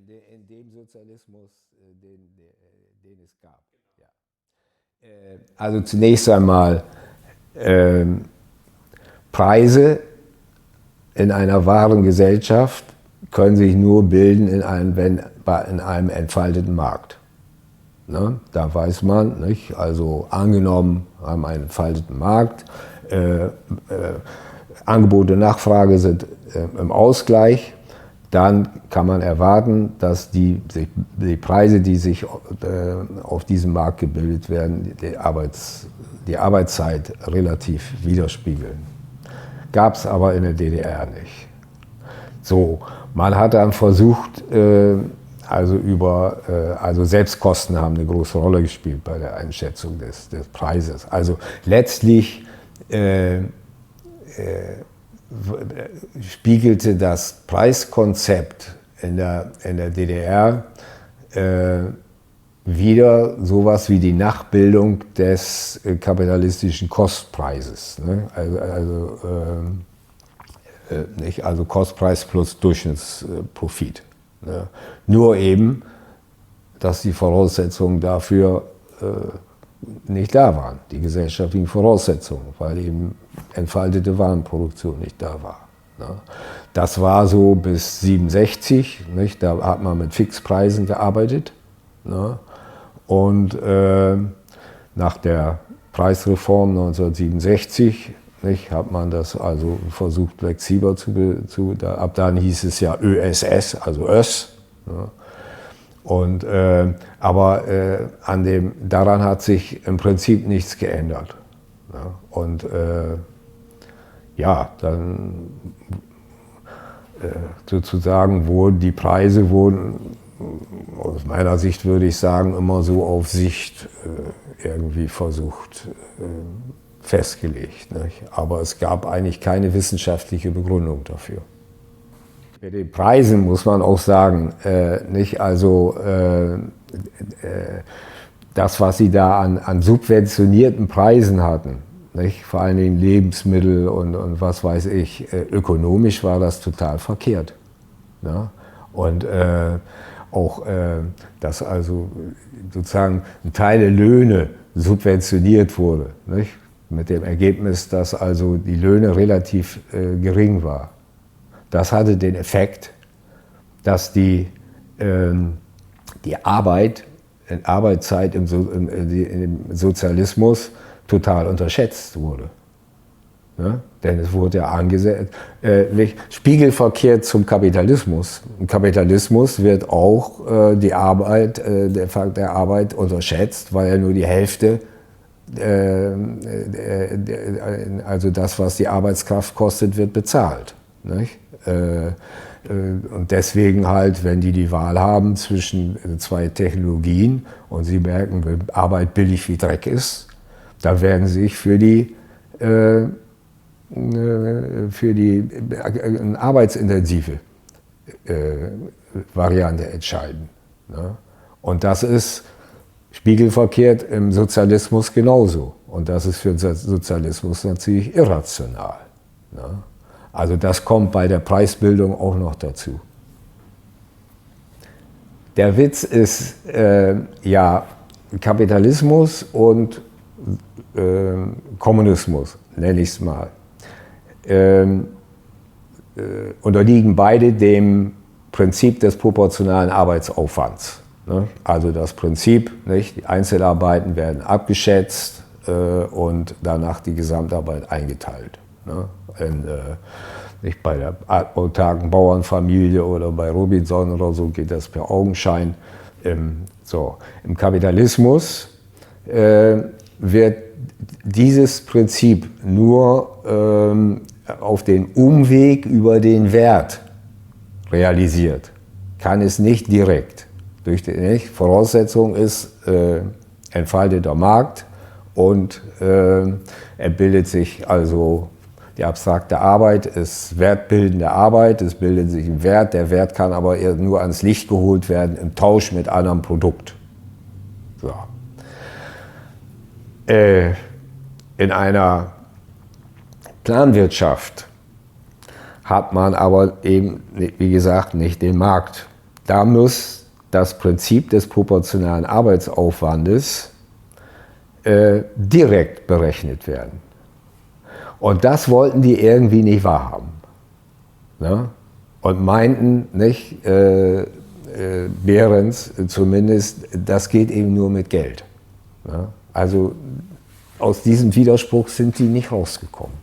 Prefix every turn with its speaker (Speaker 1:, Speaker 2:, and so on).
Speaker 1: in dem Sozialismus, den es gab. Ja. Also zunächst einmal Preise in einer wahren Gesellschaft können sich nur bilden in einem entfalteten Markt. Ne? Da weiß man, nicht? Also angenommen, wir haben einen entfalteten Markt, Angebot und Nachfrage sind im Ausgleich, dann kann man erwarten, dass die Preise, die sich auf diesem Markt gebildet werden, die Arbeitszeit relativ widerspiegeln. Gab es aber in der DDR nicht. So, man hat dann versucht, also Selbstkosten haben eine große Rolle gespielt bei der Einschätzung des Preises. Also letztlich spiegelte das Preiskonzept in der DDR wieder sowas wie die Nachbildung des kapitalistischen Kostpreises. Ne? Also Kostpreis plus Durchschnittsprofit. Ne? Nur eben, dass die Voraussetzungen dafür nicht da waren, die gesellschaftlichen Voraussetzungen, weil eben entfaltete Warenproduktion nicht da war. Ne? Das war so bis 1967, nicht? Da hat man mit Fixpreisen gearbeitet. Ne? Und nach der Preisreform 1967 nicht, hat man das also versucht flexibler ab dann hieß es ja ÖSS, also ÖS. Ne? Und, aber daran hat sich im Prinzip nichts geändert. Ne? Und ja, dann sozusagen wurden die Preise aus meiner Sicht würde ich sagen, immer so auf Sicht irgendwie versucht festgelegt. Nicht? Aber es gab eigentlich keine wissenschaftliche Begründung dafür. Mit den Preisen muss man auch sagen, nicht? Also das, was sie da an subventionierten Preisen hatten, nicht? Vor allen Dingen Lebensmittel und was weiß ich, ökonomisch war das total verkehrt. Ne? Und auch, dass also sozusagen ein Teil der Löhne subventioniert wurde, nicht? Mit dem Ergebnis, dass also die Löhne relativ gering waren. Das hatte den Effekt, dass die Arbeitszeit im Sozialismus total unterschätzt wurde. Ja? Denn es wurde ja angesetzt, spiegelverkehrt zum Kapitalismus. Im Kapitalismus wird auch der Fakt der Arbeit unterschätzt, weil ja nur die Hälfte, also das, was die Arbeitskraft kostet, wird bezahlt. Nicht? Und deswegen halt, wenn die Wahl haben zwischen zwei Technologien und sie merken, wenn Arbeit billig wie Dreck ist, dann werden sie sich für die arbeitsintensive Variante entscheiden. Ne? Und das ist spiegelverkehrt im Sozialismus genauso. Und das ist für den Sozialismus natürlich irrational. Ne? Also das kommt bei der Preisbildung auch noch dazu. Der Witz ist, ja, Kapitalismus und Kommunismus, nenne ich es mal, unterliegen beide dem Prinzip des proportionalen Arbeitsaufwands. Ne? Also das Prinzip, nicht? Die Einzelarbeiten werden abgeschätzt und danach die Gesamtarbeit eingeteilt. Ne? Nicht bei der autarken Bauernfamilie oder bei Robinson oder so geht das per Augenschein. Im Kapitalismus wird dieses Prinzip nur auf den Umweg über den Wert realisiert, kann es nicht direkt. Voraussetzung ist entfalteter Markt und er bildet sich also die abstrakte Arbeit ist wertbildende Arbeit, es bildet sich ein Wert, der Wert kann aber nur ans Licht geholt werden im Tausch mit anderem Produkt. So. In einer Planwirtschaft hat man aber eben, wie gesagt, nicht den Markt da muss das Prinzip des proportionalen Arbeitsaufwandes direkt berechnet werden. Und das wollten die irgendwie nicht wahrhaben. Ne? Und meinten, nicht, Behrens zumindest, das geht eben nur mit Geld. Ne? Also aus diesem Widerspruch sind die nicht rausgekommen.